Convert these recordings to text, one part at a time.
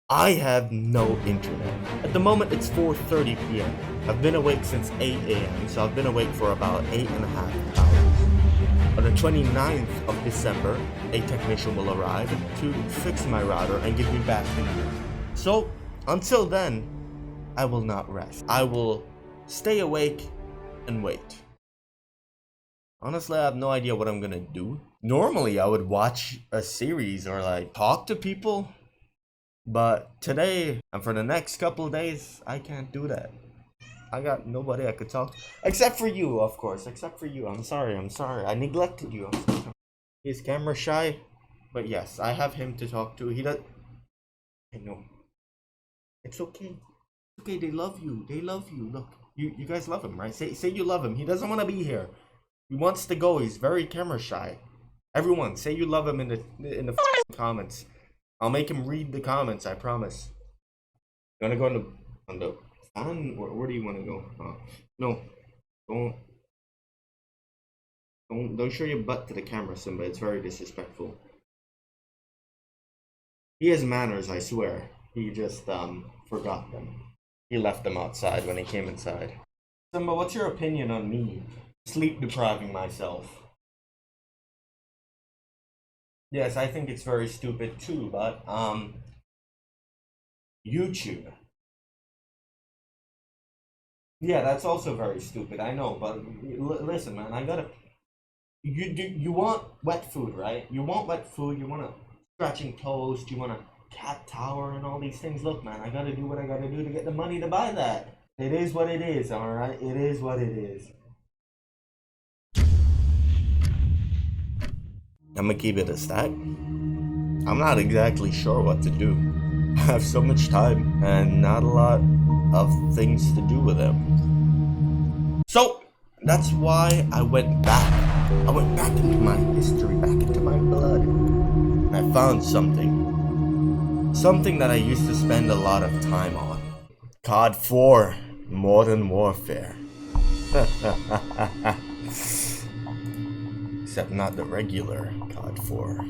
I have no internet. At the moment, it's 4:30 p.m. I've been awake since 8 a.m., so I've been awake for about 8.5 hours. On the 29th of December, a technician will arrive to fix my router and give me back internet. So, until then, I will not rest. I will stay awake and wait. Honestly, I have no idea what I'm gonna do. Normally, I would watch a series or like talk to people. But today, and for the next couple of days, I can't do that. I got nobody I could talk to. Except for you, of course. Except for you. I'm sorry. I neglected you. I'm sorry. He's camera shy. But yes, I have him to talk to. He does. I know. It's okay. It's okay. They love you. They love you. Look. You guys love him, right? Say you love him. He doesn't want to be here. He wants to go. He's very camera shy. Everyone, say you love him in the comments. I'll make him read the comments, I promise. You wanna go on the fan? Where do you wanna go? No. Don't show your butt to the camera, Simba. It's very disrespectful. He has manners, I swear. He just forgot them. He left them outside when he came inside. Simba, what's your opinion on me sleep depriving myself? Yes, I think it's very stupid too, but YouTube. Yeah, that's also very stupid. I know, but listen, man, I gotta. You want wet food, right? You want wet food. You want a scratching toast. You want a cat tower and all these things. Look, man, I gotta do what I gotta do to get the money to buy that. It is what it is. All right, it is what it is. I'm gonna keep it a stack. I'm not exactly sure what to do. I have so much time and not a lot of things to do with them. So that's why I went back. I went back into my history, back into my blood. And I found something. Something that I used to spend a lot of time on. COD 4 Modern Warfare. Except not the regular COD 4.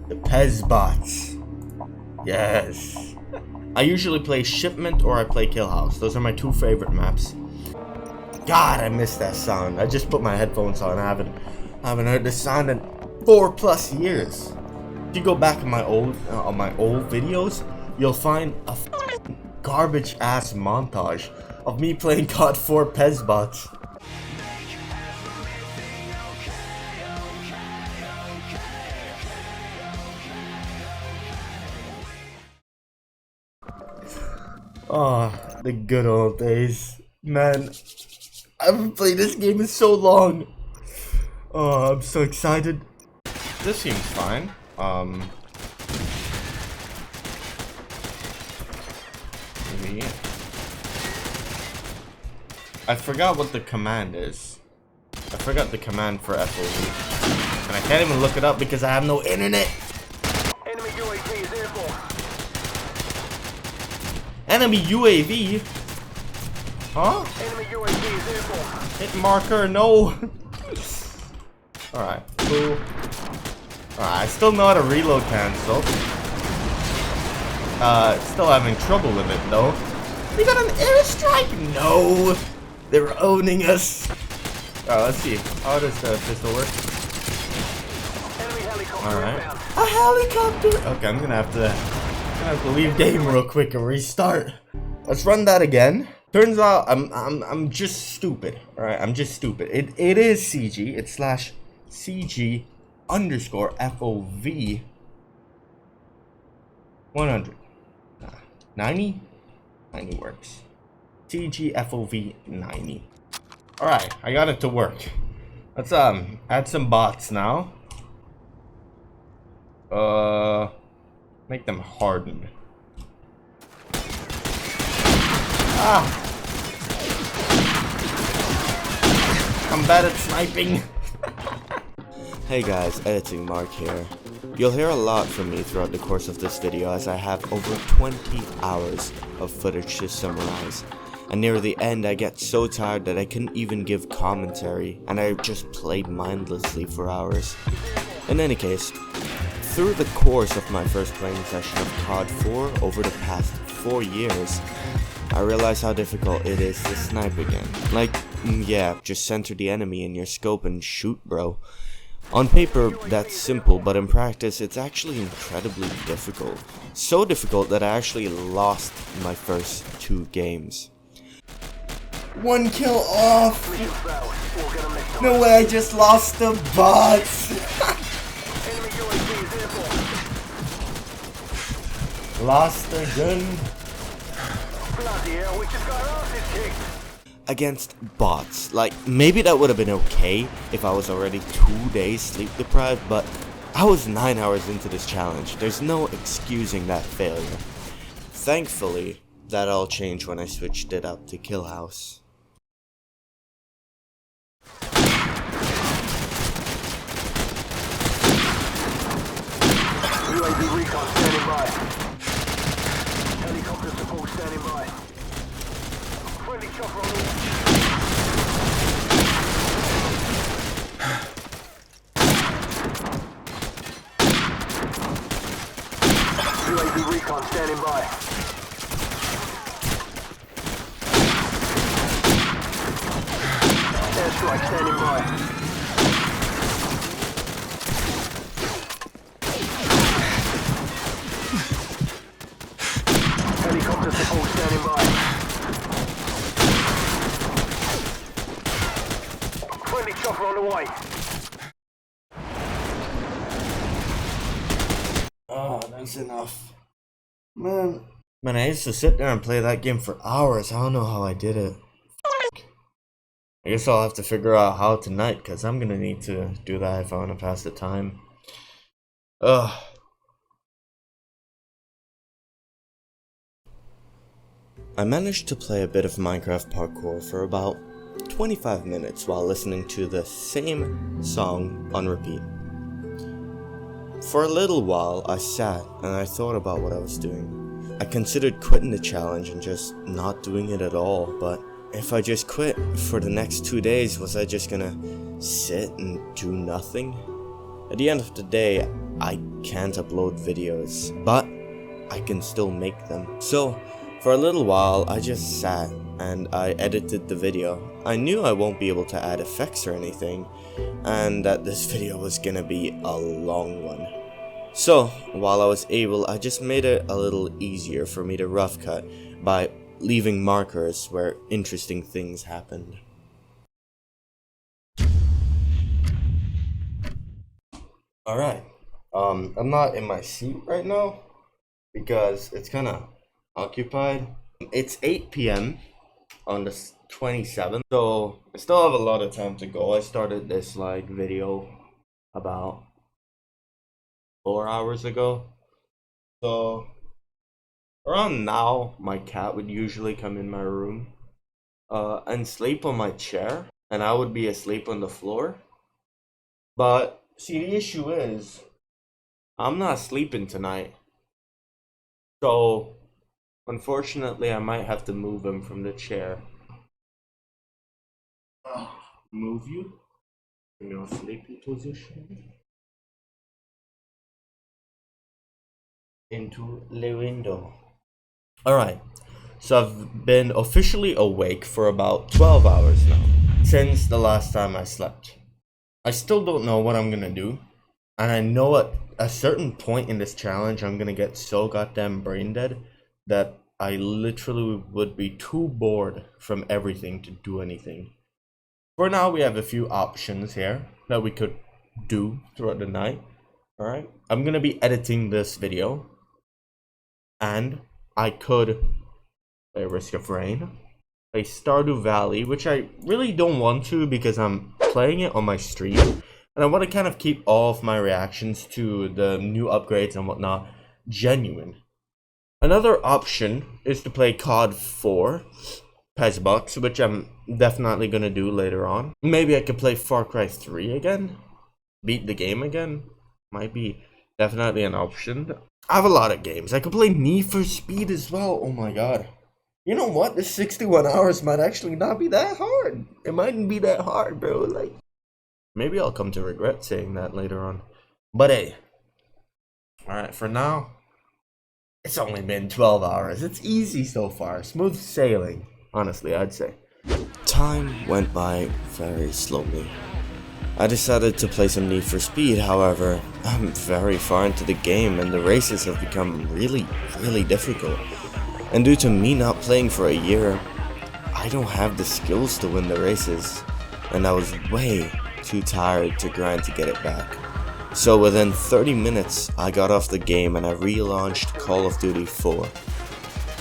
The Pez bots. Yes. I usually play Shipment or I play Kill House. Those are my two favorite maps. God, I miss that sound. I just put my headphones on. I haven't heard this sound in 4+ years. If you go back in my old videos, you'll find a garbage ass montage of me playing COD 4 Pez bots. Oh, the good old days. Man, I haven't played this game in so long. Oh, I'm so excited. This seems fine. Maybe. I forgot what the command is. I forgot the command for FOV. And I can't even look it up because I have no internet. Enemy UAV is airborne. Enemy UAV? Huh? Enemy UAV is airborne. Hit marker, no. Alright, cool. Alright, I still know how to reload cancel. Still having trouble with it though. We got an airstrike? No! They're owning us. Alright, let's see. How does the pistol work? Enemy helicopter Alright. inbound. A helicopter! Okay, I'm gonna have to leave game real quick and restart. Let's run that again. Turns out I'm just stupid. Alright, I'm just stupid. It is CG. It's /CG _ FOV 100. 90? 90 works. CG FOV 90. Alright, I got it to work. Let's add some bots now. Make them hardened. Ah! I'm bad at sniping. Hey guys, Editing Mark here. You'll hear a lot from me throughout the course of this video as I have over 20 hours of footage to summarize. And near the end I get so tired that I couldn't even give commentary and I just played mindlessly for hours. In any case, through the course of my first playing session of COD 4 over the past 4 years, I realized how difficult it is to snipe again. Like, yeah, just center the enemy in your scope and shoot, bro. On paper, that's simple, but in practice, it's actually incredibly difficult. So difficult that I actually lost my first 2 games. 1 kill off! No way, I just lost the bots! Lost again. Bloody hell, we just got our asses kicked. Against bots. Like, maybe that would have been okay if I was already 2 days sleep deprived, but I was 9 hours into this challenge. There's no excusing that failure. Thankfully, that all changed when I switched it up to Kill House. UAV recon standing by. Helicopter support standing by. Friendly chopper on the way. UAV recon standing by. Airstrike standing by. Helicopter support standing by. Friendly chopper on the way. Oh, that's enough. Man, I used to sit there and play that game for hours. I don't know how I did it. I guess I'll have to figure out how tonight, because I'm gonna need to do that if I want to pass the time. Ugh. I managed to play a bit of Minecraft parkour for about 25 minutes while listening to the same song on repeat. For a little while, I sat and I thought about what I was doing. I considered quitting the challenge and just not doing it at all, but if I just quit for the next 2 days, was I just gonna sit and do nothing? At the end of the day, I can't upload videos, but I can still make them. So, for a little while, I just sat and I edited the video. I knew I won't be able to add effects or anything, and that this video was gonna be a long one. So, while I was able, I just made it a little easier for me to rough cut by leaving markers where interesting things happened. Alright, I'm not in my seat right now because it's kinda occupied. It's 8 p.m. on the 27th, so I still have a lot of time to go. I started this like video about 4 hours ago, so around now my cat would usually come in my room and sleep on my chair, and I would be asleep on the floor. But see, the issue is I'm not sleeping tonight, so unfortunately, I might have to move him from the chair. Move you in your sleeping position into the window. Alright, so I've been officially awake for about 12 hours now, since the last time I slept. I still don't know what I'm gonna do, and I know at a certain point in this challenge I'm gonna get so goddamn brain dead that I literally would be too bored from everything to do anything. For now, we have a few options here that we could do throughout the night. Alright, I'm gonna be editing this video, and I could play Risk of Rain, play Stardew Valley, which I really don't want to because I'm playing it on my stream, and I want to kind of keep all of my reactions to the new upgrades and whatnot genuine. Another option is to play COD 4 Pezbox, which I'm definitely gonna do later on. Maybe I could play Far Cry 3 again, beat the game again. Might be definitely an option. I have a lot of games. I could play Need for Speed as well. Oh my god. You know what? This 61 hours might actually not be that hard. It mightn't be that hard, bro. Like, maybe I'll come to regret saying that later on. But hey, Alright, for now, it's only been 12 hours. It's easy so far. Smooth sailing, honestly, I'd say. Time went by very slowly. I decided to play some Need for Speed, however, I'm very far into the game and the races have become really difficult. And due to me not playing for a year, I don't have the skills to win the races. And I was way too tired to grind to get it back. So within 30 minutes, I got off the game and I relaunched Call of Duty 4.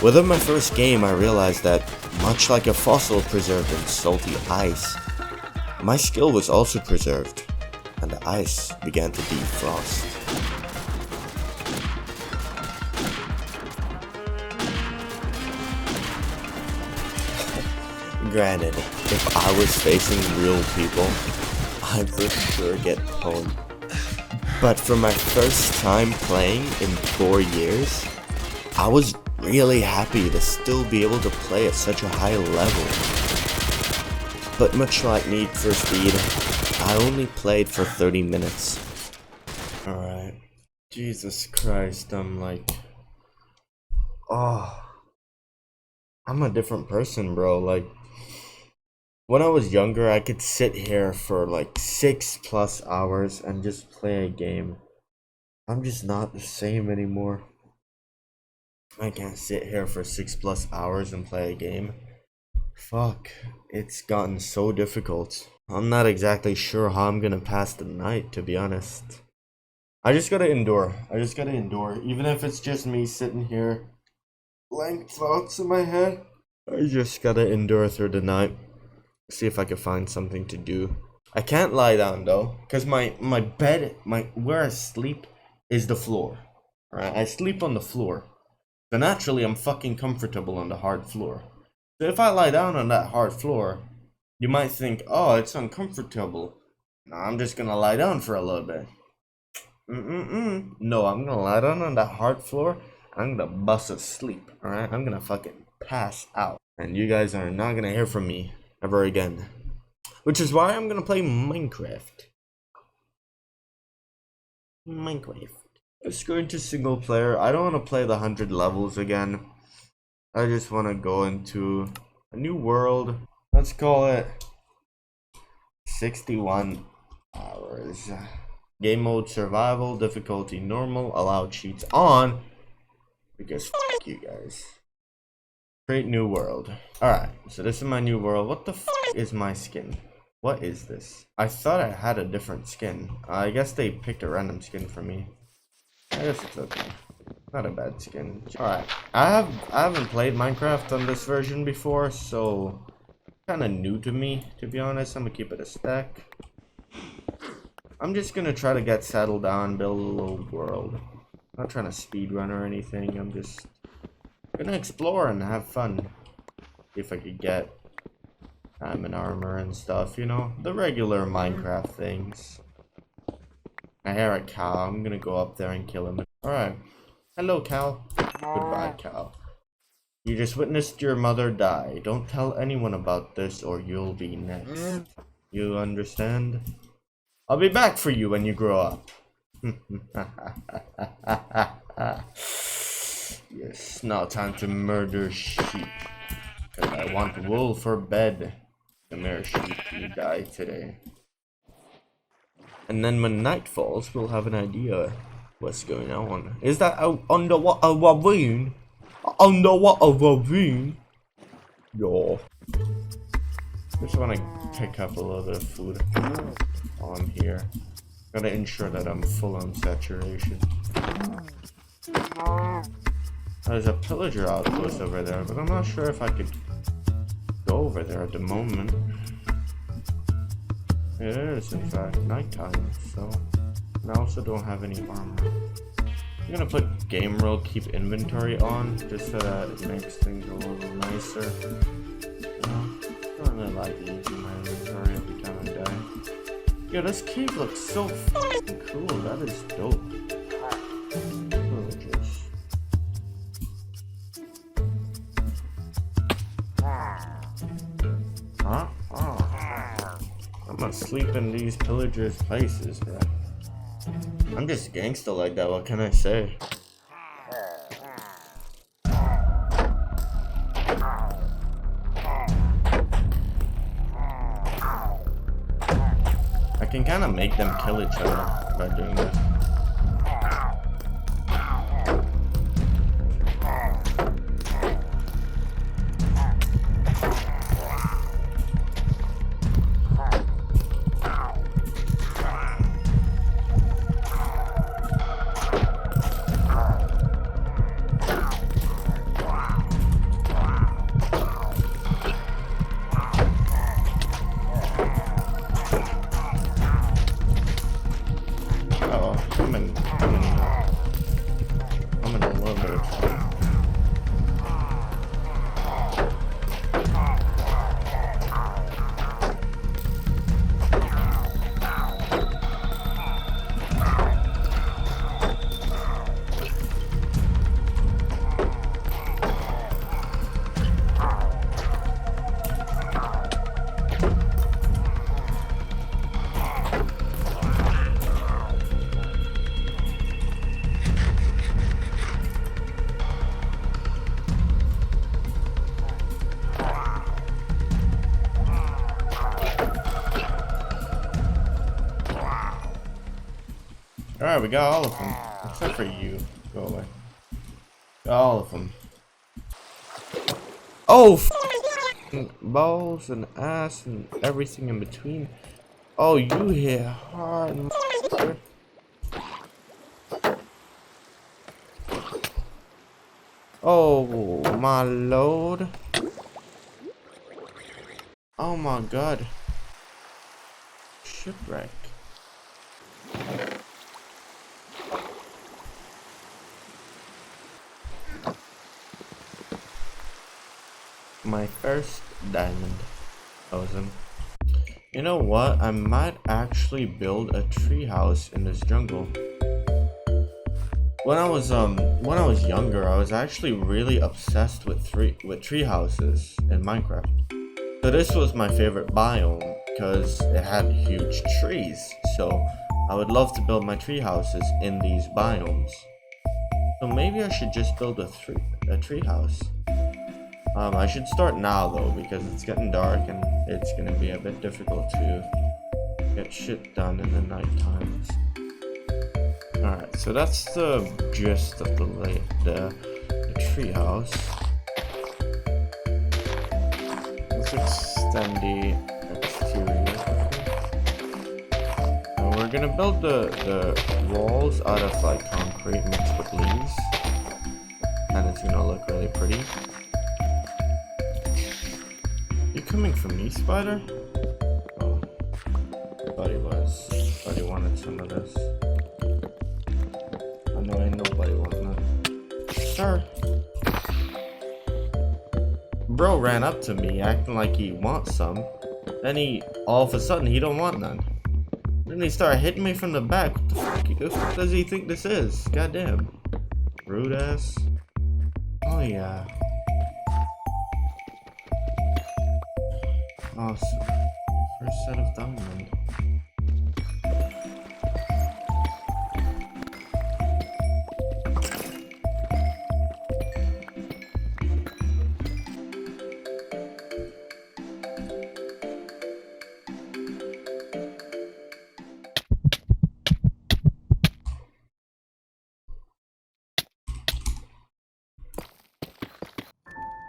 Within my first game, I realized that, much like a fossil preserved in salty ice, my skill was also preserved, and the ice began to defrost. Granted, if I was facing real people, I'd for sure get pwned. But for my first time playing in 4 years, I was really happy to still be able to play at such a high level. But much like Need for Speed, I only played for 30 minutes. Alright. Jesus Christ, I'm like... Oh... I'm a different person, bro. Like... When I was younger, I could sit here for like 6+ hours and just play a game. I'm just not the same anymore. I can't sit here for 6+ hours and play a game. Fuck, it's gotten so difficult. I'm not exactly sure how I'm gonna pass the night, to be honest. I just gotta endure. Even if it's just me sitting here, blank thoughts in my head. I just gotta endure through the night. See if I can find something to do. I can't lie down though, because my bed, where I sleep is the floor. Alright, I sleep on the floor. So naturally I'm fucking comfortable on the hard floor. So if I lie down on that hard floor, you might think, oh, it's uncomfortable. No, I'm just gonna lie down for a little bit. No, I'm gonna lie down on that hard floor. I'm gonna bust asleep, alright? I'm gonna fucking pass out. And you guys are not gonna hear from me ever again. Which is why I'm gonna play Minecraft. Let's go into single player. I don't want to play the 100 levels again. I just want to go into a new world. Let's call it 61 hours. Game mode survival, difficulty normal, allow cheats on. Because fuck you guys. Create new world. Alright, so this is my new world. What the fuck is my skin? What is this? I thought I had a different skin. I guess they picked a random skin for me. I guess it's okay. Not a bad skin. Alright, I haven't played Minecraft on this version before, so kind of new to me, to be honest. I'm gonna keep it a stack. I'm just gonna try to get settled down, build a little world. I'm not trying to speedrun or anything. I'm just gonna explore and have fun. See if I could get diamond armor and stuff, you know, the regular Minecraft things. I hear a cow. I'm gonna go up there and kill him. Alright. Hello, cow. Goodbye, cow. You just witnessed your mother die. Don't tell anyone about this or you'll be next. You understand? I'll be back for you when you grow up. Yes, now time to murder sheep. Cause I want wool for bed. Come here, sheep, you die today. And then when night falls, we'll have an idea what's going on. Is that underwater ravine? Underwater ravine? Yo. Just want to pick up a little bit of food while I'm here. Gotta ensure that I'm full on saturation. There's a pillager outpost over there, but I'm not sure if I could go over there at the moment. It is, in fact, nighttime, so... And I also don't have any armor. I'm gonna put game rule, keep inventory on, just so that it makes things a little nicer. You know, I don't really like using my inventory every time I die. Yo, this cave looks so fucking cool, that is dope. Villagers. Huh? Oh. I'm gonna sleep in these pillagers' places, bro. I'm just gangster like that, what can I say? I can kind of make them kill each other by doing that. I'm in a little bit of trouble. Alright, we got all of them. Except for you. Go away. Got all of them. Oh, balls and ass and everything in between. Oh, you hit hard, motherfucker. Oh, my lord. Oh my god. Shipwreck. My first diamond. Awesome. You know what? I might actually build a treehouse in this jungle. When I was younger, I was actually really obsessed with tree houses in Minecraft. So this was my favorite biome because it had huge trees. So I would love to build my tree houses in these biomes. So maybe I should just build a tree house. I should start now though, because it's getting dark and it's gonna be a bit difficult to get shit done in the night times. Alright, so that's the gist of the tree house. Let's extend the exterior. And we're gonna build the walls out of like concrete mixed with leaves, and it's gonna look really pretty. You coming from me, spider? Oh, buddy wanted some of this. I know ain't nobody wanting that. Sir. Bro ran up to me acting like he wants some. Then all of a sudden he don't want none. Then he started hitting me from the back. What the fuck does he think this is? Goddamn. Rude ass. Oh yeah. Awesome. First set of diamond.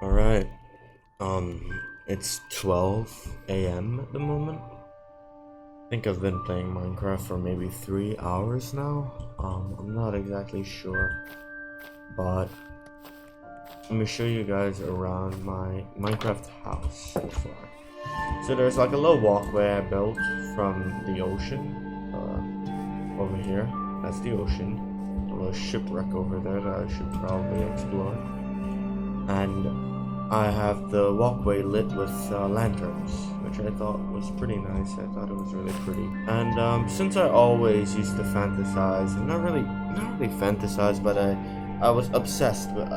Alright. It's 12 a.m. at the moment. I think I've been playing Minecraft for maybe 3 hours now. I'm not exactly sure, but let me show you guys around my Minecraft house so far. So there's like a little walkway I built from the ocean over here. That's the ocean. A little shipwreck over there that I should probably explore. And I have the walkway lit with lanterns, which I thought was pretty nice. I thought it was really pretty. And since I always used to fantasize, and not really fantasize, but I was obsessed with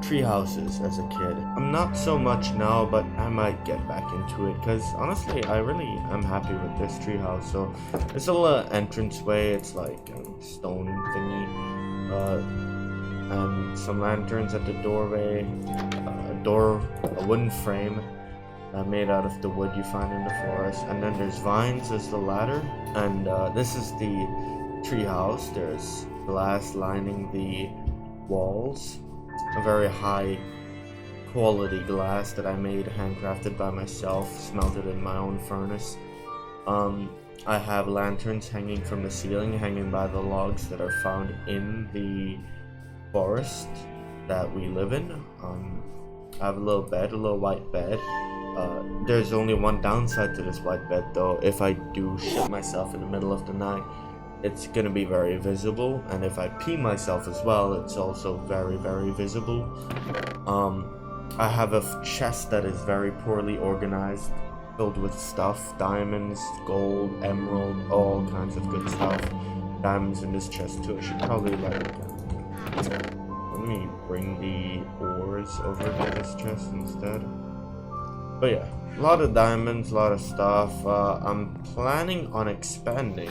tree houses as a kid. I'm not so much now, but I might get back into it because honestly, I really am happy with this tree house. So it's a little entranceway. It's like a stone thingy, and some lanterns at the doorway. A wooden frame made out of the wood you find in the forest, and then there's vines as the ladder. And this is the tree house. There's glass lining the walls. A very high quality glass that I made handcrafted by myself, smelted in my own furnace. I have lanterns hanging from the ceiling, hanging by the logs that are found in the forest that we live in. I have a little bed, a little white bed. There's only one downside to this white bed though. If I do shit myself in the middle of the night, it's gonna be very visible, and if I pee myself as well, it's also very, very visible. I have a chest that is very poorly organized, filled with stuff, diamonds, gold, emerald, all kinds of good stuff. Diamonds in this chest too. I should probably let me bring the ores over to this chest instead. But yeah, a lot of diamonds, a lot of stuff. I'm planning on expanding.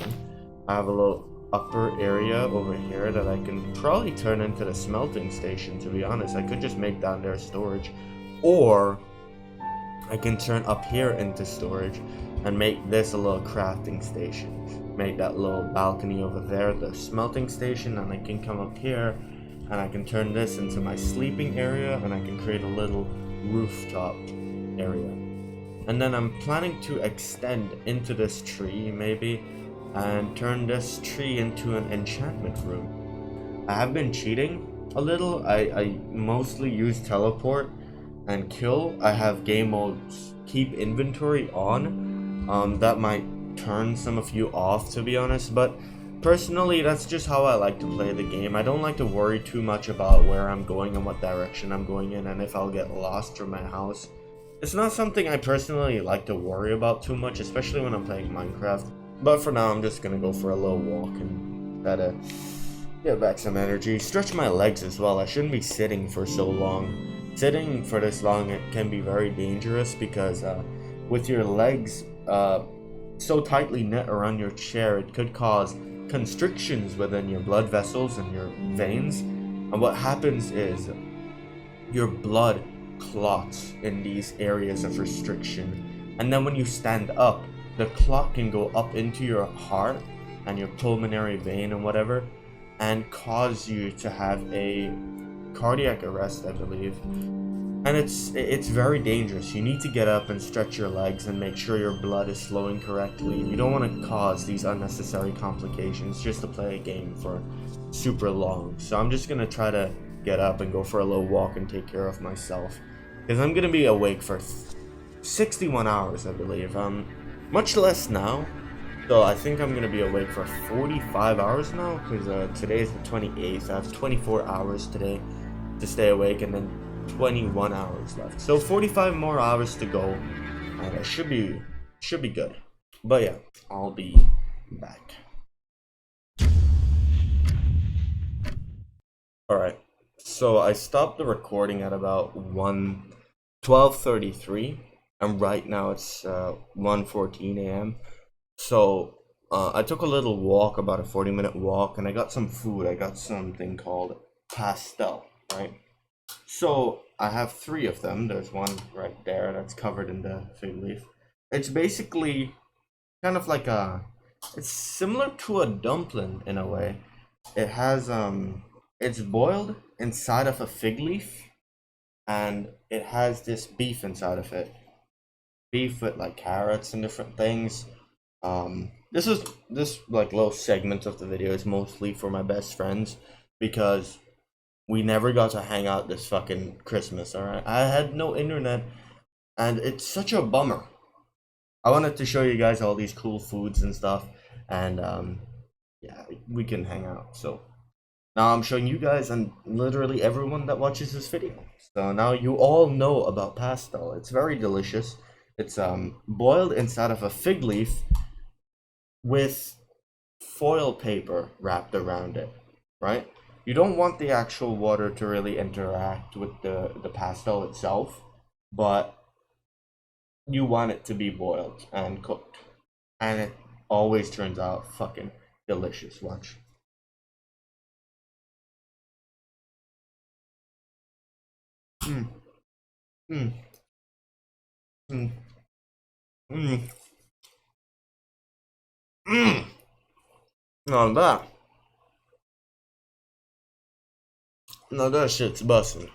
I have a little upper area over here that I can probably turn into the smelting station, to be honest. I could just make down there storage, or I can turn up here into storage and make this a little crafting station. Make that little balcony over there the smelting station, and I can come up here and I can turn this into my sleeping area, and I can create a little rooftop area. And then I'm planning to extend into this tree maybe, and turn this tree into an enchantment room. I have been cheating a little. I mostly use teleport and kill. I have game modes keep inventory on. That might turn some of you off, to be honest, but personally that's just how I like to play the game. I don't like to worry too much about where I'm going and what direction I'm going in, and if I'll get lost from my house. It's not something I personally like to worry about too much, especially when I'm playing Minecraft. But for now, I'm just gonna go for a little walk and try to get back some energy. Stretch my legs as well. I shouldn't be sitting for so long. Sitting for this long, it can be very dangerous because with your legs so tightly knit around your chair, it could cause constrictions within your blood vessels and your veins. And what happens is your blood clots in these areas of restriction. And then when you stand up, the clot can go up into your heart and your pulmonary vein and whatever, and cause you to have a cardiac arrest, I believe. And it's very dangerous. You need to get up and stretch your legs and make sure your blood is flowing correctly. You don't want to cause these unnecessary complications just to play a game for super long. So I'm just gonna try to get up and go for a little walk and take care of myself, because I'm gonna be awake for 61 hours, I believe. Much less now, so I think I'm gonna be awake for 45 hours now, because today is the 28th. I have 24 hours today to stay awake, and then 21 hours left. So 45 more hours to go, and it should be good. But yeah, I'll be back. Alright, so I stopped the recording at about 12:33. And right now it's 1:14 a.m. So I took a little walk, about a 40-minute walk, and I got some food. I got something called pastel, right? So I have 3 of them. There's one right there that's covered in the fig leaf. It's basically kind of like it's similar to a dumpling in a way. It has it's boiled inside of a fig leaf, and it has this beef inside of it. Beef with like carrots and different things. This like little segment of the video is mostly for my best friends, because we never got to hang out this fucking Christmas. Alright, I had no internet, and it's such a bummer. I wanted to show you guys all these cool foods and stuff, and yeah, we can hang out. So now I'm showing you guys and literally everyone that watches this video. So now you all know about pastel. It's very delicious. It's boiled inside of a fig leaf with foil paper wrapped around it, right? You don't want the actual water to really interact with the pastel itself, but you want it to be boiled and cooked. And it always turns out fucking delicious. Watch. Mm, mm, mm, mm, mm. Now that, now that shit's bussin'.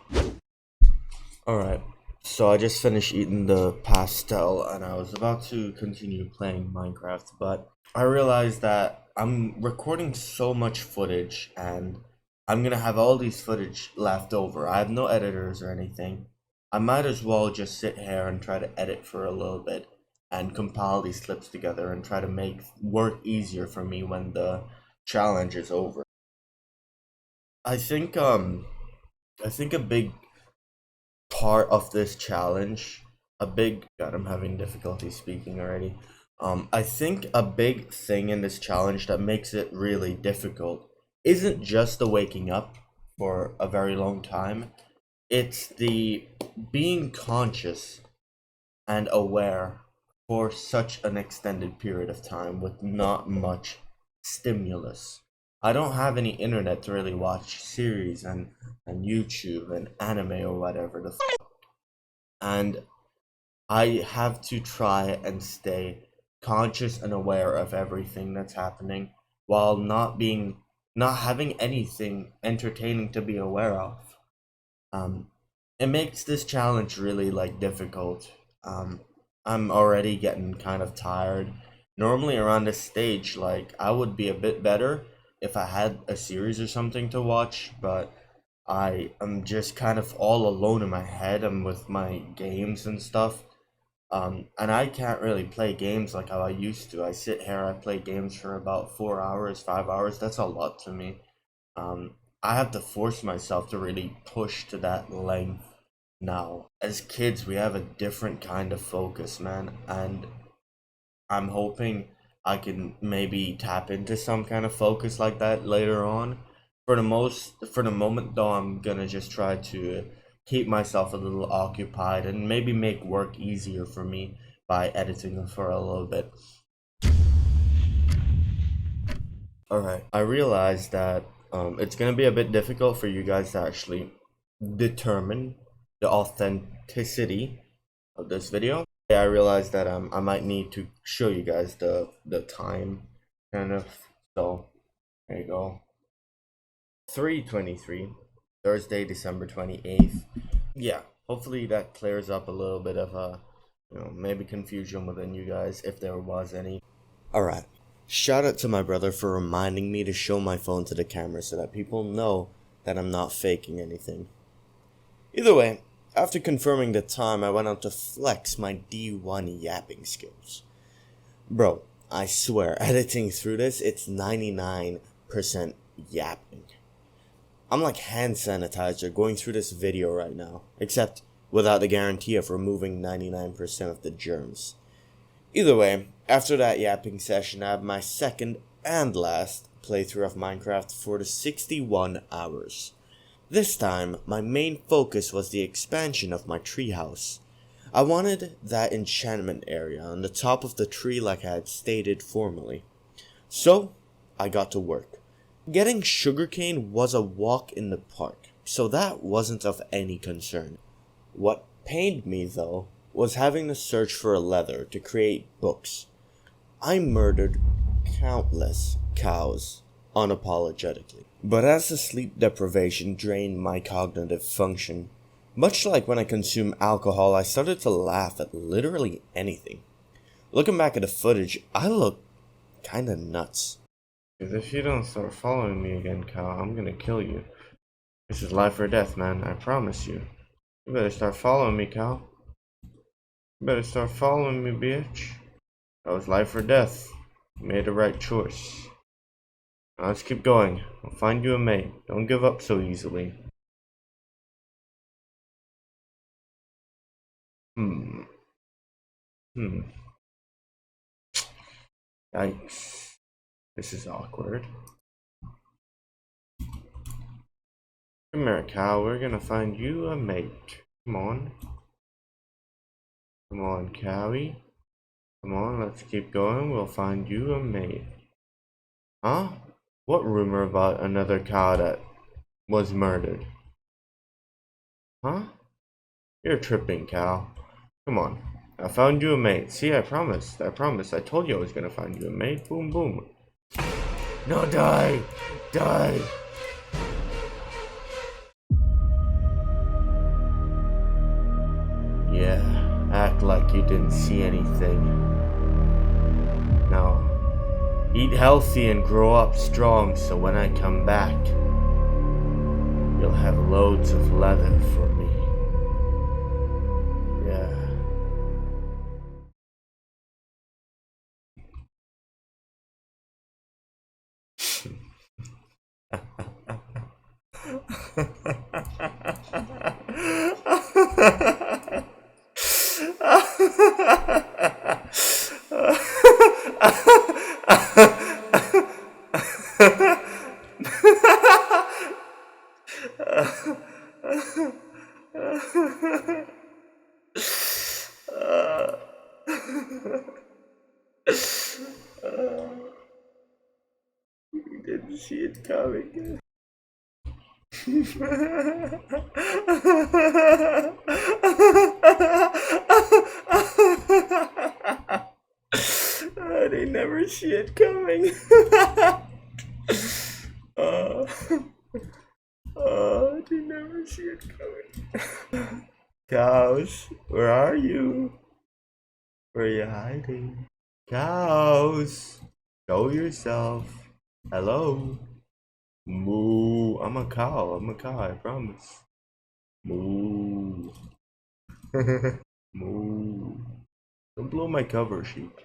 Alright, so I just finished eating the pastel and I was about to continue playing Minecraft, but I realized that I'm recording so much footage and I'm gonna have all these footage left over. I have no editors or anything. I might as well just sit here and try to edit for a little bit and compile these clips together and try to make work easier for me when the challenge is over. I think I think a big part of this challenge, a big God, I'm having difficulty speaking already. I think a big thing in this challenge that makes it really difficult isn't just the waking up for a very long time. It's the being conscious and aware for such an extended period of time with not much stimulus. I don't have any internet to really watch series and YouTube and anime or whatever the and I have to try and stay conscious and aware of everything that's happening while not having anything entertaining to be aware of. Um, it makes this challenge really like difficult. Um, I'm already getting kind of tired. Normally around this stage, like I would be a bit better if I had a series or something to watch, but I am just kind of all alone in my head and with my games and stuff. And I can't really play games like how I used to. I sit here, I play games for about 4 hours, 5 hours. That's a lot to me. I have to force myself to really push to that length now. As kids, we have a different kind of focus, man, and I'm hoping I can maybe tap into some kind of focus like that later on. For the moment though, I'm gonna just try to keep myself a little occupied and maybe make work easier for me by editing for a little bit. Alright, I realize that it's gonna be a bit difficult for you guys to actually determine the authenticity of this video. I realized that I might need to show you guys the time kind of. So there you go. 3:23, Thursday, December 28th. Yeah, hopefully that clears up a little bit of maybe confusion within you guys if there was any. Alright. Shout out to my brother for reminding me to show my phone to the camera so that people know that I'm not faking anything. Either way, after confirming the time, I went out to flex my D1 yapping skills. Bro, I swear, editing through this, it's 99% yapping. I'm like hand sanitizer going through this video right now, except without the guarantee of removing 99% of the germs. Either way, after that yapping session, I have my second and last playthrough of Minecraft for the 61 hours. This time, my main focus was the expansion of my treehouse. I wanted that enchantment area on the top of the tree like I had stated formerly. So, I got to work. Getting sugarcane was a walk in the park, so that wasn't of any concern. What pained me, though, was having to search for a leather to create books. I murdered countless cows unapologetically. But as the sleep deprivation drained my cognitive function, much like when I consume alcohol, I started to laugh at literally anything. Looking back at the footage, I look kinda nuts. If you don't start following me again, Cal, I'm gonna kill you. This is life or death, man, I promise you. You better start following me, Cal. You better start following me, bitch. That was life or death. You made the right choice. Now let's keep going. I'll find you a mate. Don't give up so easily. Hmm. Hmm. Yikes. This is awkward. Come here, cow. We're gonna find you a mate. Come on. Come on, cowie. Come on, let's keep going. We'll find you a mate. Huh? What rumor about another cow that was murdered? Huh? You're tripping, cow. Come on. I found you a mate. See, I promised. I promised. I told you I was gonna find you a mate. Boom, boom. No, die! Die! Yeah, act like you didn't see anything. Now, eat healthy and grow up strong so when I come back, you'll have loads of leather for me. Yeah. You didn't see it coming. They never see it coming. They never see it coming. Cows, where are you? Where are you hiding? Cows, show yourself. Hello. Moo. I'm a cow, I promise. Moo. Moo. Don't blow my cover, sheep.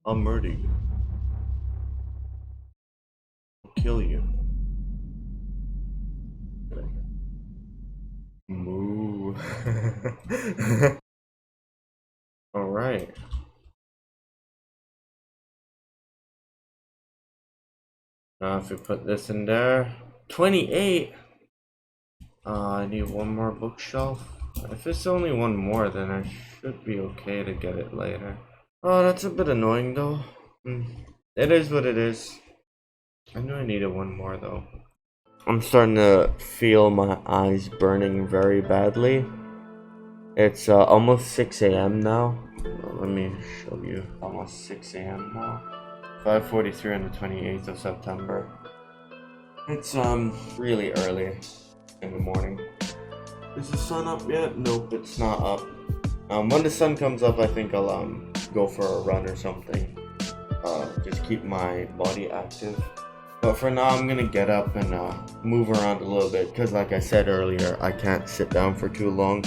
I'll murder you. I'll kill you. Moo. Alright. Now if we put this in there. 28! I need one more bookshelf. If it's only one more, then I should be okay to get it later. Oh, that's a bit annoying though. It is what it is. I knew I needed one more though. I'm starting to feel my eyes burning very badly. It's almost 6 a.m. now. Let me show you. Almost 6 a.m. now. 5:43 on the 28th of September. It's really early in the morning. Is the sun up yet? Nope, it's not up. When the sun comes up, I think I'll go for a run or something. Just keep my body active. But for now, I'm gonna get up and move around a little bit, because like I said earlier, I can't sit down for too long.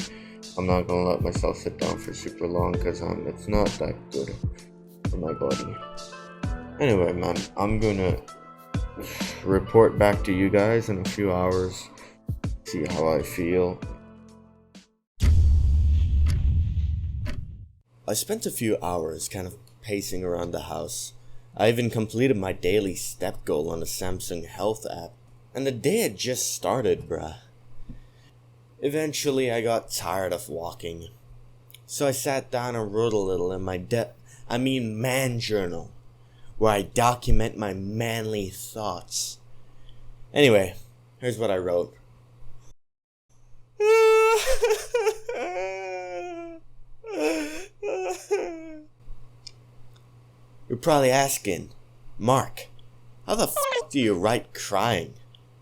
I'm not gonna let myself sit down for super long, because it's not that good for my body. Anyway, man, I'm gonna report back to you guys in a few hours, see how I feel. I spent a few hours kind of pacing around the house. I even completed my daily step goal on the Samsung Health app, and the day had just started, bruh. Eventually, I got tired of walking, so I sat down and wrote a little in my man journal, where I document my manly thoughts. Anyway, here's what I wrote. You're probably asking, Mark, how the f*** do you write crying?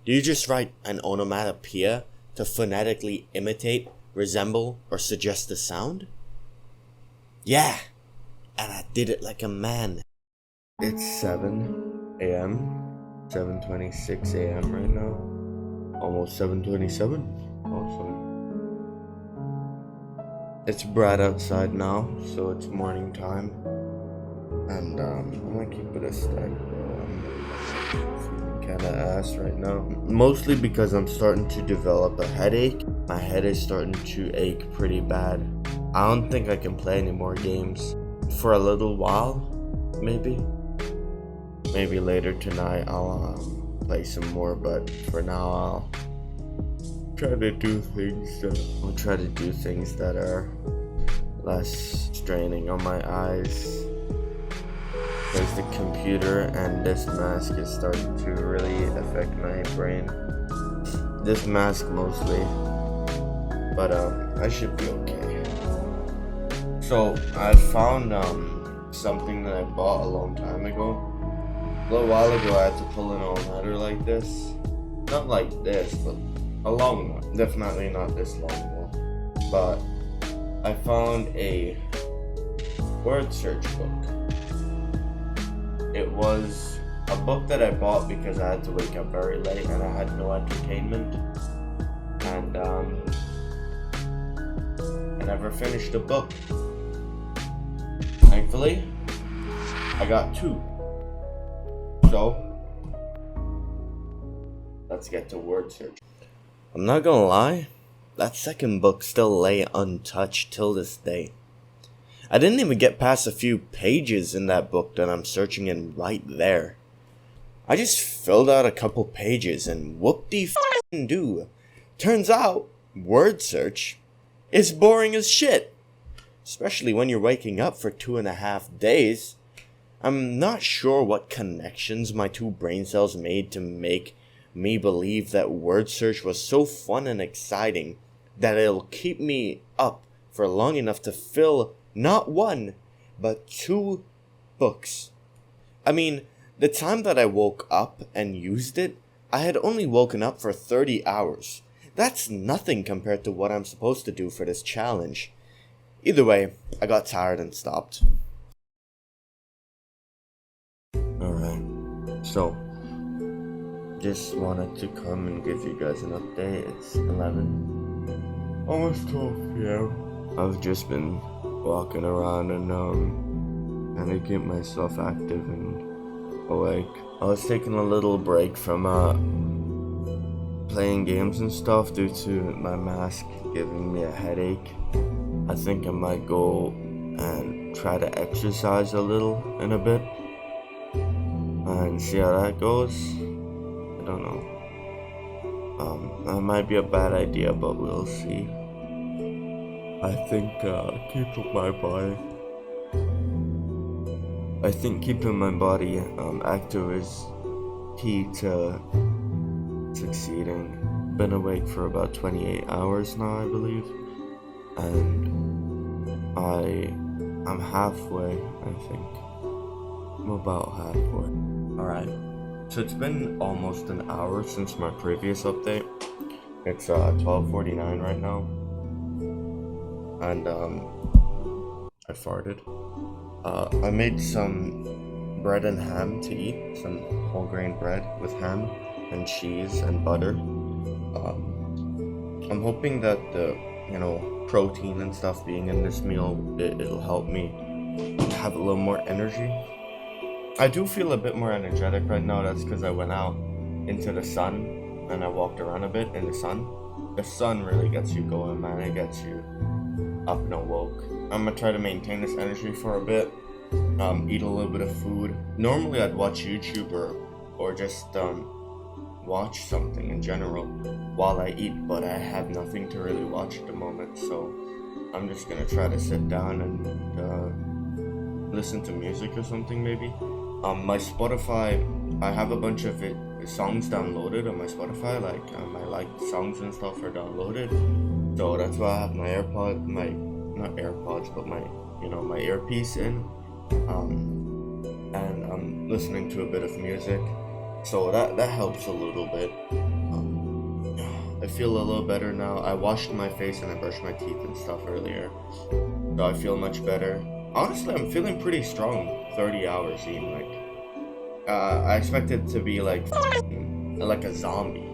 Do you just write an onomatopoeia to phonetically imitate, resemble, or suggest the sound? Yeah, and I did it like a man. It's 7 a.m. 7:26 a.m. right now. Almost 7:27. Awesome. It's bright outside now, so it's morning time. And I'm gonna keep it a stack, bro. I'm feeling kinda ass right now. Mostly because I'm starting to develop a headache. My head is starting to ache pretty bad. I don't think I can play any more games for a little while, maybe. Maybe later tonight I'll play some more, but for now I'll try to do things that are less straining on my eyes. Because the computer and this mask is starting to really affect my brain. This mask mostly, but I should be okay. So I found something that I bought a long time ago. A little while ago I had to pull an all-nighter like this. Not like this, but a long one. Definitely not this long one. But I found a word search book. It was a book that I bought because I had to wake up very late and I had no entertainment. And I never finished the book. Thankfully, I got 2. So, let's get to word search. I'm not gonna lie, that second book still lay untouched till this day. I didn't even get past a few pages in that book that I'm searching in right there. I just filled out a couple pages and whoop-de-f***ing-do. Turns out, word search is boring as shit. Especially when you're waking up for 2.5 days. I'm not sure what connections my 2 brain cells made to make me believe that word search was so fun and exciting that it'll keep me up for long enough to fill not 1, but 2 books. I mean, the time that I woke up and used it, I had only woken up for 30 hours. That's nothing compared to what I'm supposed to do for this challenge. Either way, I got tired and stopped. Alright, so just wanted to come and give you guys an update. It's 11, almost 12 p.m. I've just been walking around and trying to keep myself active and awake. I was taking a little break from playing games and stuff due to my mask giving me a headache. I think I might go and try to exercise a little in a bit and see how that goes. I don't know. That might be a bad idea, but we'll see. I think keeping my body active is key to succeeding. Been awake for about 28 hours now, I believe, and I'm halfway. I think I'm about halfway. All right. So it's been almost an hour since my previous update. It's 12:49 right now, and I farted. I made some bread and ham to eat, some whole grain bread with ham and cheese and butter. I'm hoping that the protein and stuff being in this meal, it'll help me have a little more energy. I do feel a bit more energetic right now. That's because I went out into the sun and I walked around a bit in the sun. The sun really gets you going, man. It gets you up and awoke. I'm gonna try to maintain this energy for a bit. Eat a little bit of food. Normally I'd watch YouTube or just watch something in general while I eat, but I have nothing to really watch at the moment, so I'm just gonna try to sit down and listen to music or something maybe. My Spotify, I have a bunch of songs downloaded on my Spotify, like my liked songs and stuff are downloaded, so that's why I have my not AirPods, but my earpiece in, and I'm listening to a bit of music, so that helps a little bit. I feel a little better now. I washed my face and I brushed my teeth and stuff earlier, so I feel much better. Honestly, I'm feeling pretty strong. 30 hours in, I expected to be like a zombie.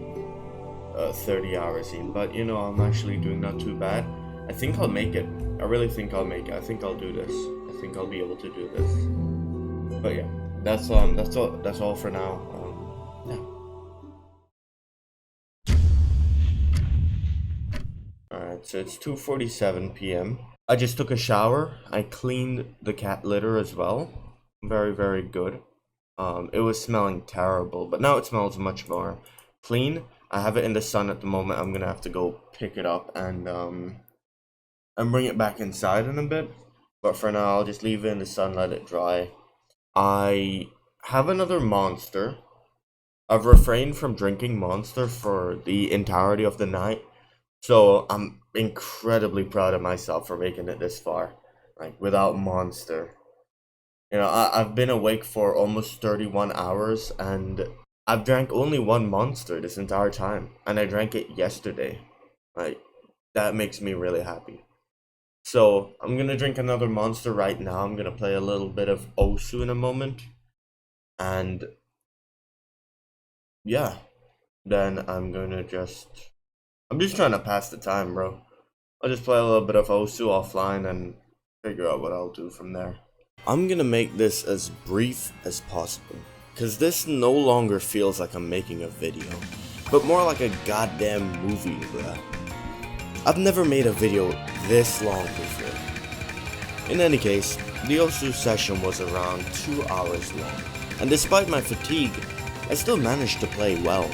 30 hours in, but I'm actually doing not too bad. I think I'll make it. I really think I'll make it. I think I'll do this. I think I'll be able to do this. But yeah, that's all for now. Alright, so it's 2:47 p.m. I just took a shower. I cleaned the cat litter as well. Very, very good. It was smelling terrible, but now it smells much more clean. I have it in the sun at the moment. I'm gonna have to go pick it up and bring it back inside in a bit. But for now, I'll just leave it in the sun, let it dry. I have another Monster. I've refrained from drinking Monster for the entirety of the night, so I'm incredibly proud of myself for making it this far, like without Monster. I've been awake for almost 31 hours, and I've drank only one Monster this entire time, and I drank it yesterday. Like, that makes me really happy. So, I'm gonna drink another Monster right now. I'm gonna play a little bit of Osu in a moment, and yeah, then I'm just trying to pass the time, bro. I'll just play a little bit of Osu offline and figure out what I'll do from there. I'm gonna make this as brief as possible, because this no longer feels like I'm making a video, but more like a goddamn movie, bruh. I've never made a video this long before. In any case, the Osu session was around 2 hours long, and despite my fatigue, I still managed to play well.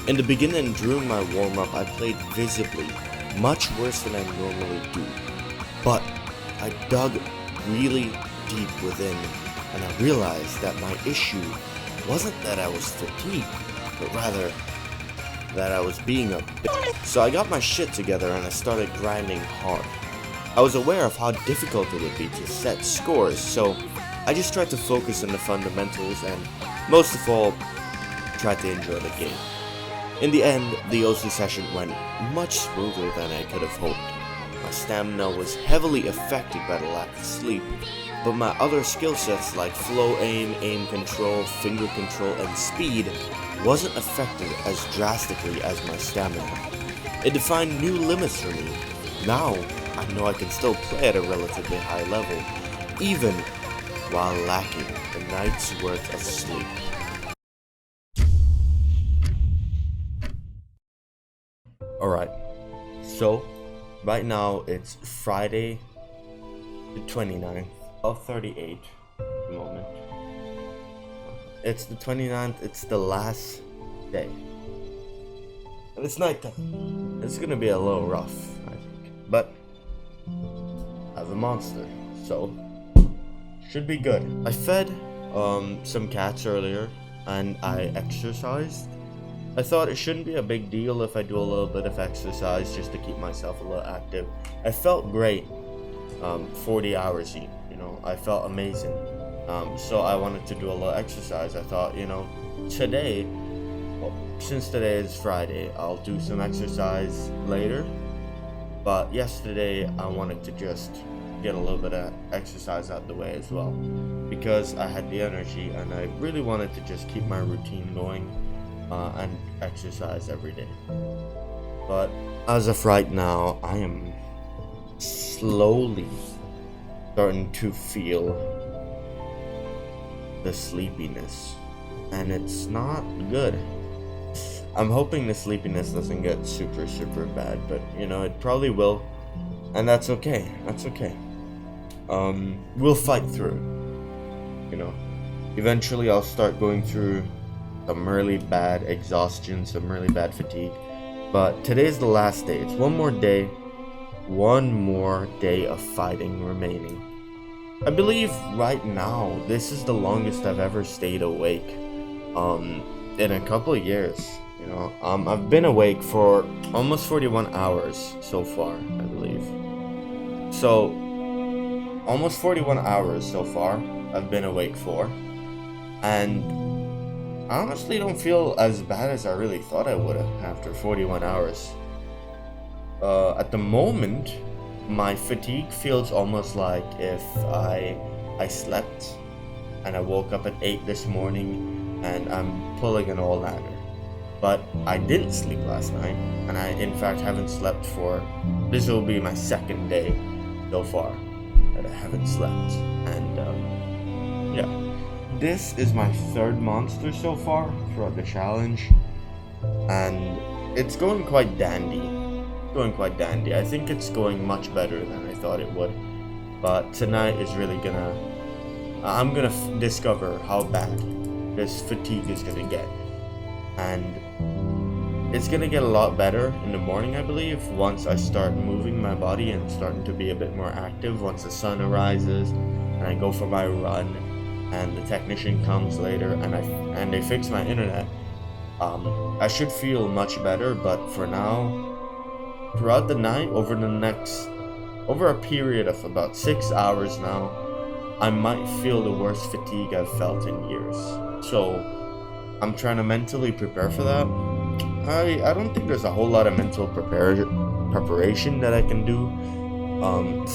In the beginning, during my warm-up, I played visibly much worse than I normally do, but I dug really deep within, and I realized that my issue wasn't that I was fatigued, but rather that I was being a bitch. So I got my shit together and I started grinding hard. I was aware of how difficult it would be to set scores, so I just tried to focus on the fundamentals and, most of all, tried to enjoy the game. In the end, the Osu session went much smoother than I could have hoped. My stamina was heavily affected by the lack of sleep, but my other skill sets like flow aim, aim control, finger control, and speed wasn't affected as drastically as my stamina. It defined new limits for me. Now, I know I can still play at a relatively high level, even while lacking a night's worth of sleep. Alright, so right now it's Friday the 29th of 38 at the moment. It's the 29th, it's the last day. And it's nighttime. It's gonna be a little rough, I think. But I have a Monster, so should be good. I fed some cats earlier and I exercised. I thought it shouldn't be a big deal if I do a little bit of exercise just to keep myself a little active. I felt great 40 hours in, I felt amazing. So I wanted to do a little exercise. I thought, today, since today is Friday, I'll do some exercise later. But yesterday, I wanted to just get a little bit of exercise out the way as well, because I had the energy and I really wanted to just keep my routine going and exercise every day. But as of right now, I am slowly starting to feel the sleepiness, and it's not good. I'm hoping the sleepiness doesn't get super bad, but it probably will, and that's okay. We'll fight through. Eventually I'll start going through some really bad exhaustion, some really bad fatigue, but today's the last day. It's one more day of fighting remaining. I believe right now this is the longest I've ever stayed awake in a couple of years. I've been awake for almost 41 hours so far, I believe. So almost 41 hours so far I've been awake for, and I honestly don't feel as bad as I really thought I would after 41 hours. At the moment, my fatigue feels almost like if I slept and I woke up at 8 this morning and I'm pulling an all-nighter. But I didn't sleep last night, and I in fact haven't slept this will be my second day so far that I haven't slept. And yeah. This is my third Monster so far throughout the challenge, and it's going quite dandy. I think it's going much better than I thought it would, but tonight is really I'm gonna discover how bad this fatigue is gonna get. And it's gonna get a lot better in the morning, I believe, once I start moving my body and starting to be a bit more active. Once the sun arises and I go for my run, and the technician comes later and they fix my internet, I should feel much better. But for now, throughout the night, over a period of about 6 hours now, I might feel the worst fatigue I've felt in years. So I'm trying to mentally prepare for that. I don't think there's a whole lot of mental preparation that I can do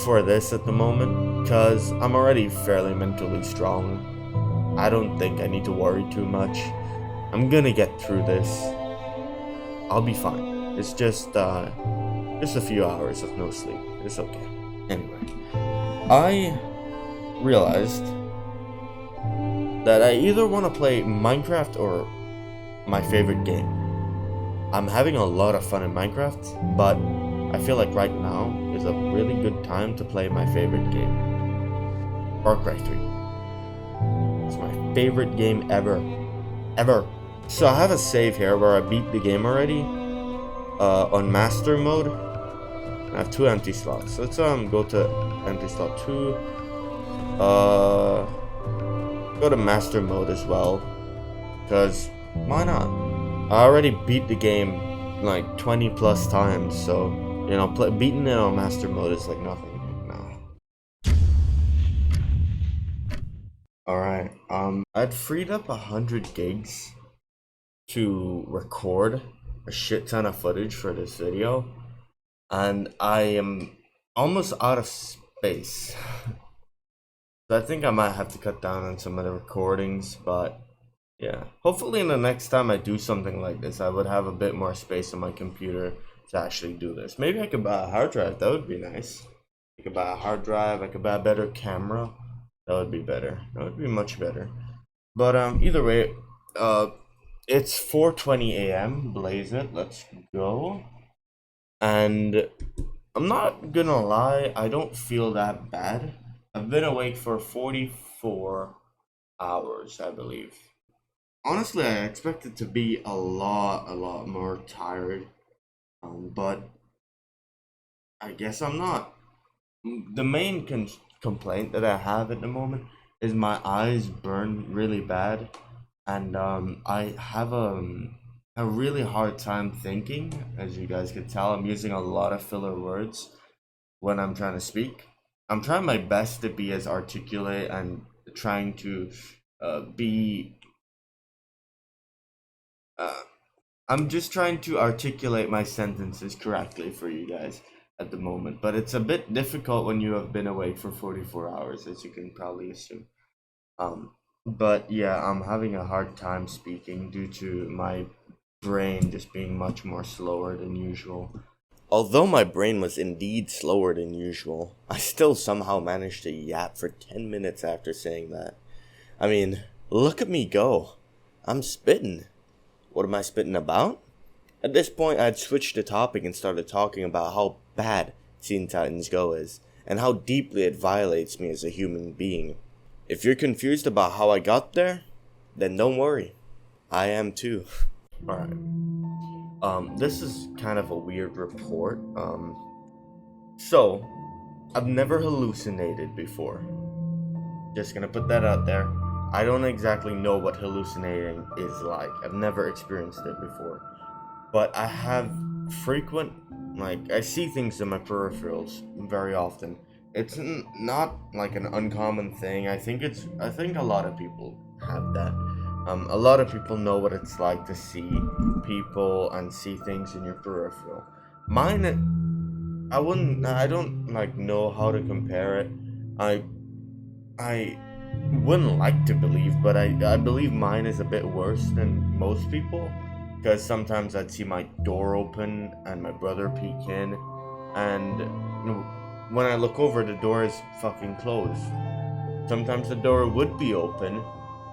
for this at the moment, because I'm already fairly mentally strong. I don't think I need to worry too much. I'm gonna get through this. I'll be fine. It's just a few hours of no sleep. It's okay. Anyway, I realized that I either want to play Minecraft or my favorite game. I'm having a lot of fun in Minecraft, but I feel like right now is a really good time to play my favorite game, Far Cry 3. It's my favorite game ever. So I have a save here where I beat the game already on Master Mode. I have 2 empty slots. So let's go to empty slot 2. Go to Master Mode as well, because why not? I already beat the game like 20 plus times, so you know, beating it on Master Mode is like nothing now. Alright, I'd freed up 100 gigs to record a shit ton of footage for this video, and I am almost out of space. So I think I might have to cut down on some of the recordings, but yeah. Hopefully in the next time I do something like this, I would have a bit more space on my computer to actually do this. Maybe I could buy a hard drive. That would be nice. I could buy a hard drive. I could buy a better camera. That would be better. That would be much better. But either way, it's 4:20 a.m. Blaze it. Let's go. And I'm not gonna lie, I don't feel that bad. I've been awake for 44 hours, I believe. Honestly, I expected to be a lot more tired, but I guess I'm not. The main complaint that I have at the moment is my eyes burn really bad, and I have a really hard time thinking. As you guys can tell, I'm using a lot of filler words when I'm trying to speak. I'm trying my best to be as articulate and trying to be. I'm just trying to articulate my sentences correctly for you guys at the moment, but it's a bit difficult when you have been awake for 44 hours, as you can probably assume. But yeah, I'm having a hard time speaking due to my brain just being much more slower than usual. Although my brain was indeed slower than usual, I still somehow managed to yap for 10 minutes after saying that. I mean, look at me go. I'm spitting. What am I spitting about? At this point, I had switched the topic and started talking about how bad Teen Titans Go is, and how deeply it violates me as a human being. If you're confused about how I got there, then don't worry. I am too. Alright. This is kind of a weird report. So, I've never hallucinated before. Just gonna put that out there. I don't exactly know what hallucinating is like. I've never experienced it before. But I have frequent, I see things in my peripherals very often. It's not like an uncommon thing. I think a lot of people have that. A lot of people know what it's like to see people and see things in your peripheral. Mine, I don't know how to compare it. I wouldn't like to believe, but I believe mine is a bit worse than most people, because sometimes I'd see my door open and my brother peek in, and when I look over, the door is fucking closed. Sometimes the door would be open,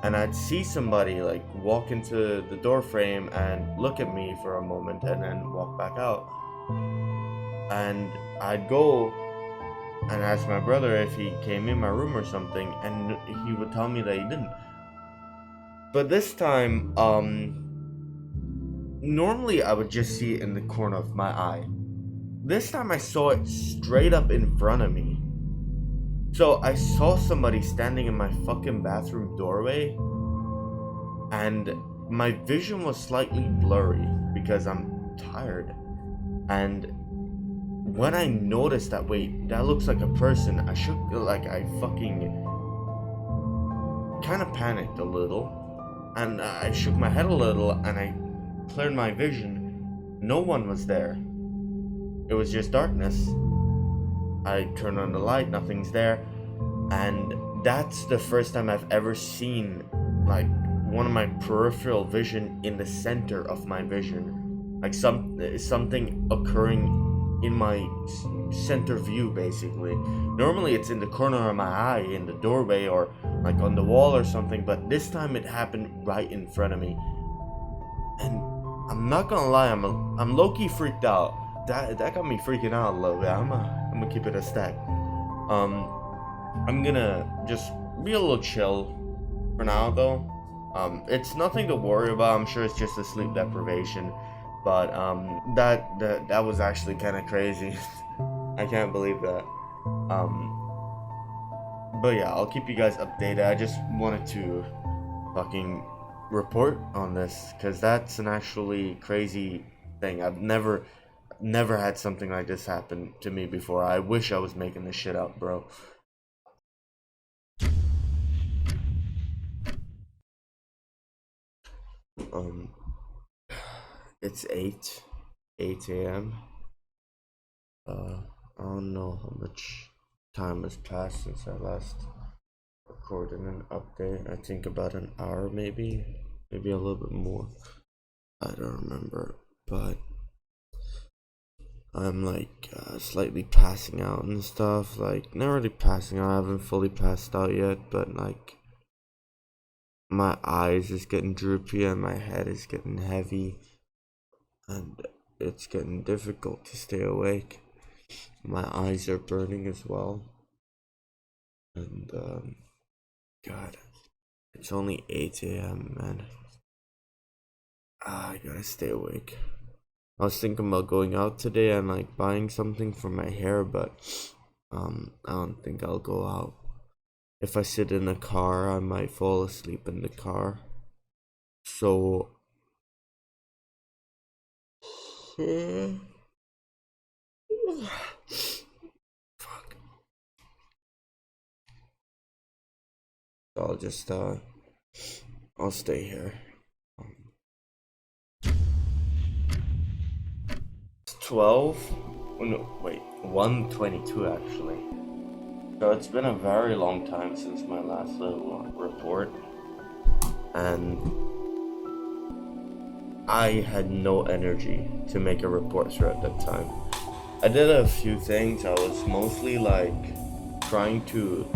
and I'd see somebody walk into the door frame and look at me for a moment and then walk back out. And I'd go and ask my brother if he came in my room or something, and he would tell me that he didn't. But this time, normally I would just see it in the corner of my eye. This time I saw it straight up in front of me. So I saw somebody standing in my fucking bathroom doorway, and my vision was slightly blurry because I'm tired. And when I noticed that, wait, that looks like a person, I shook, like I fucking kind of panicked a little, and I shook my head a little, and I cleared my vision. No one was there. It was just darkness. I turn on the light, nothing's there, and that's the first time I've ever seen like one of my peripheral vision in the center of my vision, like something occurring in my center view basically. Normally it's in the corner of my eye, in the doorway, or like on the wall or something, but this time it happened right in front of me. And I'm not gonna lie, I'm low-key freaked out. That got me freaking out a little bit. I'm gonna keep it a stack. I'm gonna just be a little chill for now though. It's nothing to worry about. I'm sure it's just a sleep deprivation, but that was actually kind of crazy. I can't believe that. But yeah, I'll keep you guys updated. I just wanted to fucking report on this because that's an actually crazy thing. I've never had something like this happen to me before. I wish I was making this shit up, bro. It's 8 a.m. I don't know how much time has passed since I last recorded an update. I think about an hour, maybe a little bit more. I don't remember, but I'm like slightly passing out and stuff. Like, not really passing out, I haven't fully passed out yet, but like my eyes is getting droopy and my head is getting heavy, and it's getting difficult to stay awake. My eyes are burning as well, and God, it's only 8 a.m. man. I gotta stay awake. I was thinking about going out today and like buying something for my hair, but I don't think I'll go out. If I sit in a car, I might fall asleep in the car. So fuck. I'll just I'll stay here. 12? Oh no, wait, 1:22 actually. So it's been a very long time since my last little report, and I had no energy to make a report throughout that time. I did a few things. I was mostly like trying to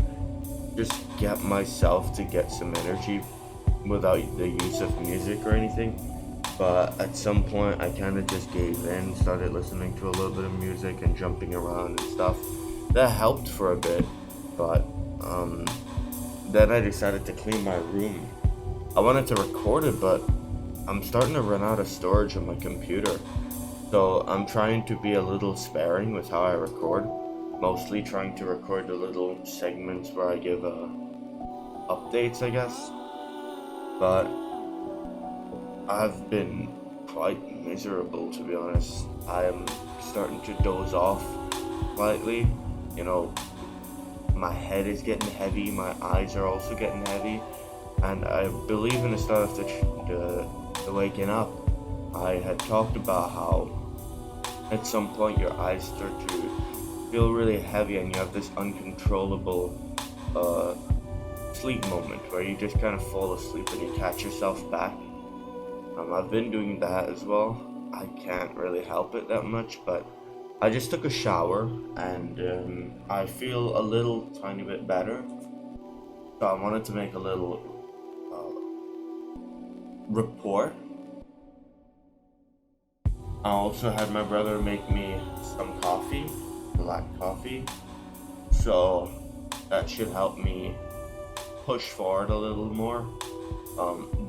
just get myself to get some energy without the use of music or anything. But at some point I kind of just gave in, started listening to a little bit of music and jumping around and stuff. That helped for a bit, but then I decided to clean my room. I wanted to record it, but I'm starting to run out of storage on my computer. So I'm trying to be a little sparing with how I record. Mostly trying to record the little segments where I give updates, I guess. But I've been quite miserable, to be honest. I am starting to doze off slightly. You know, my head is getting heavy, my eyes are also getting heavy, and I believe in the start of the waking up, I had talked about how at some point your eyes start to feel really heavy and you have this uncontrollable sleep moment where you just kind of fall asleep and you catch yourself back. I've been doing that as well. I can't really help it that much, but I just took a shower and I feel a little tiny bit better. So I wanted to make a little report. I also had my brother make me some coffee, black coffee. So that should help me push forward a little more.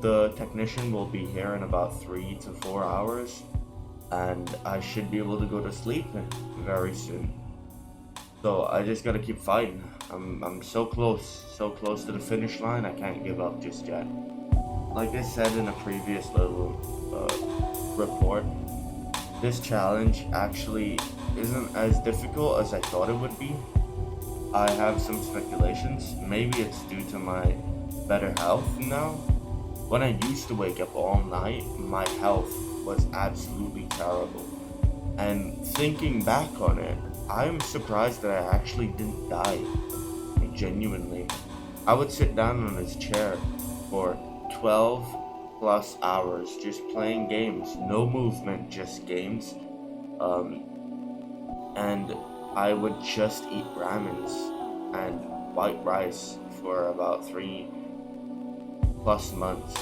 The technician will be here in about 3 to 4 hours, and I should be able to go to sleep very soon. So I just gotta keep fighting. I'm so close to the finish line. I can't give up just yet. Like I said in a previous little report, this challenge actually isn't as difficult as I thought it would be. I have some speculations. Maybe it's due to my better health now. When I used to wake up all night, my health was absolutely terrible. And thinking back on it, I'm surprised that I actually didn't die. Like, genuinely. I would sit down on this chair for 12 plus hours just playing games. No movement, just games. And I would just eat ramens and white rice for about 3+ months.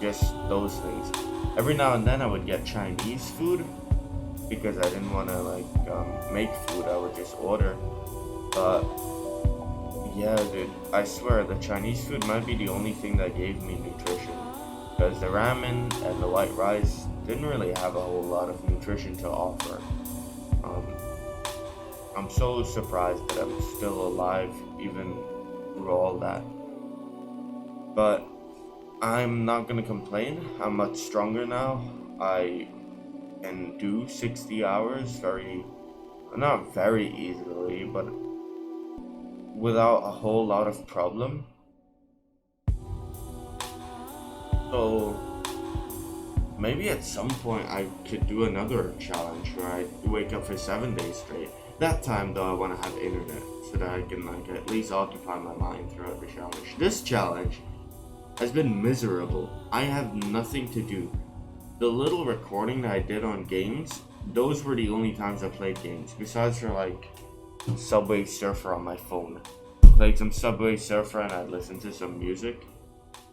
Just those things. Every now and then I would get Chinese food because I didn't want to make food. I would just order. But yeah, dude, I swear the Chinese food might be the only thing that gave me nutrition, because the ramen and the white rice didn't really have a whole lot of nutrition to offer. I'm so surprised that I'm still alive even through all that. But I'm not gonna complain. I'm much stronger now. I can do 60 hours not very easily, but without a whole lot of problem. So maybe at some point I could do another challenge where I wake up for 7 days straight. That time though, I want to have internet so that I can at least occupy my mind throughout the challenge. This challenge has been miserable. I have nothing to do. The little recording that I did on games, those were the only times I played games, besides for Subway Surfer on my phone. Played some Subway Surfer and I'd listen to some music.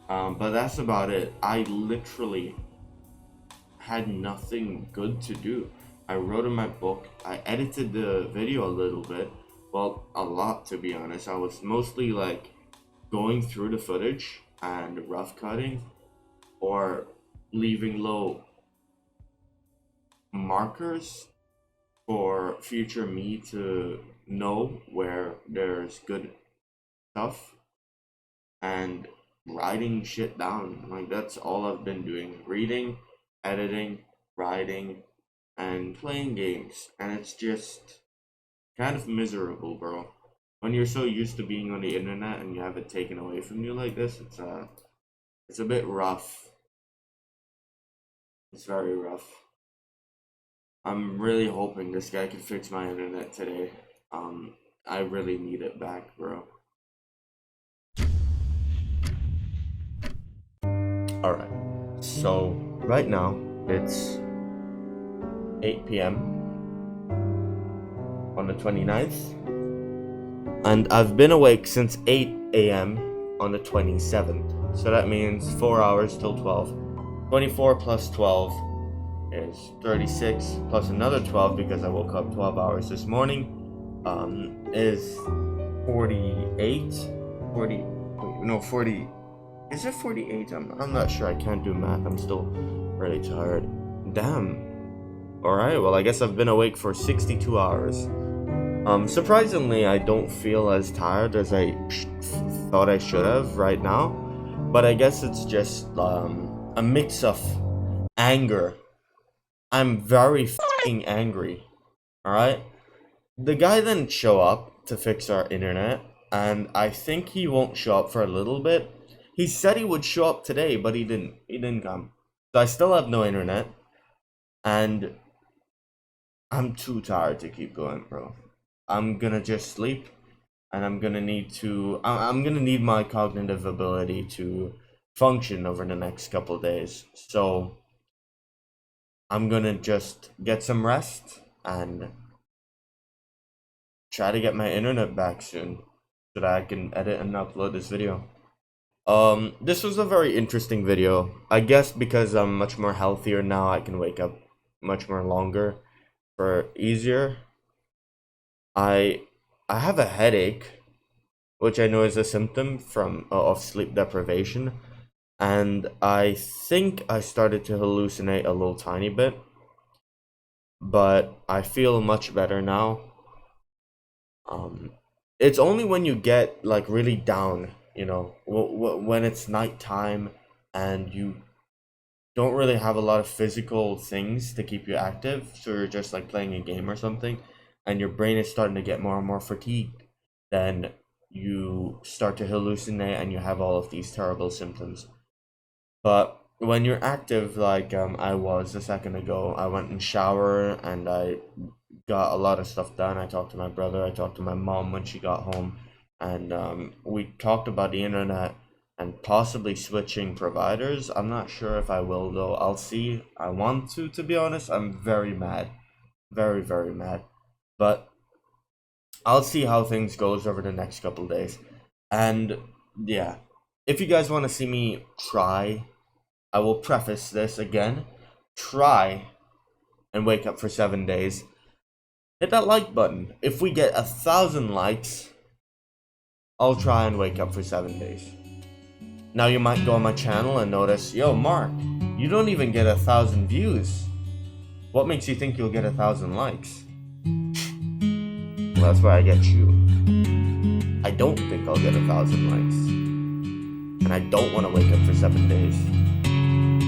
But that's about it. I literally had nothing good to do. I wrote in my book, I edited the video a little bit, well, a lot to be honest. I was mostly going through the footage and rough cutting or leaving low markers for future me to know where there's good stuff, and writing shit down. That's all I've been doing: reading, editing, writing, and playing games. And it's just kind of miserable, bro. When you're so used to being on the internet and you have it taken away from you like this, it's a bit rough. It's very rough. I'm really hoping this guy can fix my internet today. I really need it back, bro. Alright, so right now it's 8 p.m. on the 29th, and I've been awake since 8 a.m. on the 27th. So that means 4 hours till 12. 24 plus 12 is 36, plus another 12 because I woke up 12 hours this morning, is 48. 40, no, 40. Is it 48? I'm not sure. I can't do math. I'm still really tired. Damn. Alright, well, I guess I've been awake for 62 hours. Surprisingly, I don't feel as tired as I thought I should have right now. But I guess it's just a mix of anger. I'm very fucking angry. Alright? The guy didn't show up to fix our internet, and I think he won't show up for a little bit. He said he would show up today, but he didn't. He didn't come. So I still have no internet, and I'm too tired to keep going, bro. I'm gonna just sleep, and I'm gonna need my cognitive ability to function over the next couple days. So I'm gonna just get some rest and try to get my internet back soon so that I can edit and upload this video. This was a very interesting video. I guess because I'm much more healthier now, I can wake up much more longer for easier. I have a headache, which I know is a symptom from of sleep deprivation, and I think I started to hallucinate a little tiny bit, but I feel much better now. It's only when you get like really down, when it's nighttime and you don't really have a lot of physical things to keep you active, so you're just like playing a game or something, and your brain is starting to get more and more fatigued, then you start to hallucinate and you have all of these terrible symptoms. But when you're active, like I was a second ago, I went and shower and I got a lot of stuff done. I talked to my brother, I talked to my mom when she got home, and we talked about the internet and possibly switching providers. I'm not sure if I will though. I'll see. I want to be honest. I'm very mad. Very, very mad. But I'll see how things goes over the next couple days. And yeah, if you guys want to see me try, I will preface this again. Try and wake up for 7 days. Hit that like button. If we get 1,000 likes, I'll try and wake up for 7 days. Now you might go on my channel and notice, yo, Mark, you don't even get 1,000 views. What makes you think you'll get 1,000 likes? Well, that's where I get you. I don't think I'll get 1,000 likes. And I don't want to wake up for 7 days.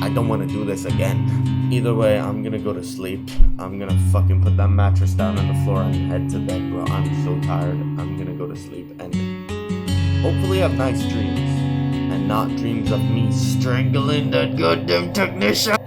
I don't want to do this again. Either way, I'm gonna go to sleep. I'm gonna fucking put that mattress down on the floor and head to bed, bro. I'm so tired. I'm gonna go to sleep and hopefully have nice dreams. And not dreams of me strangling that goddamn technician.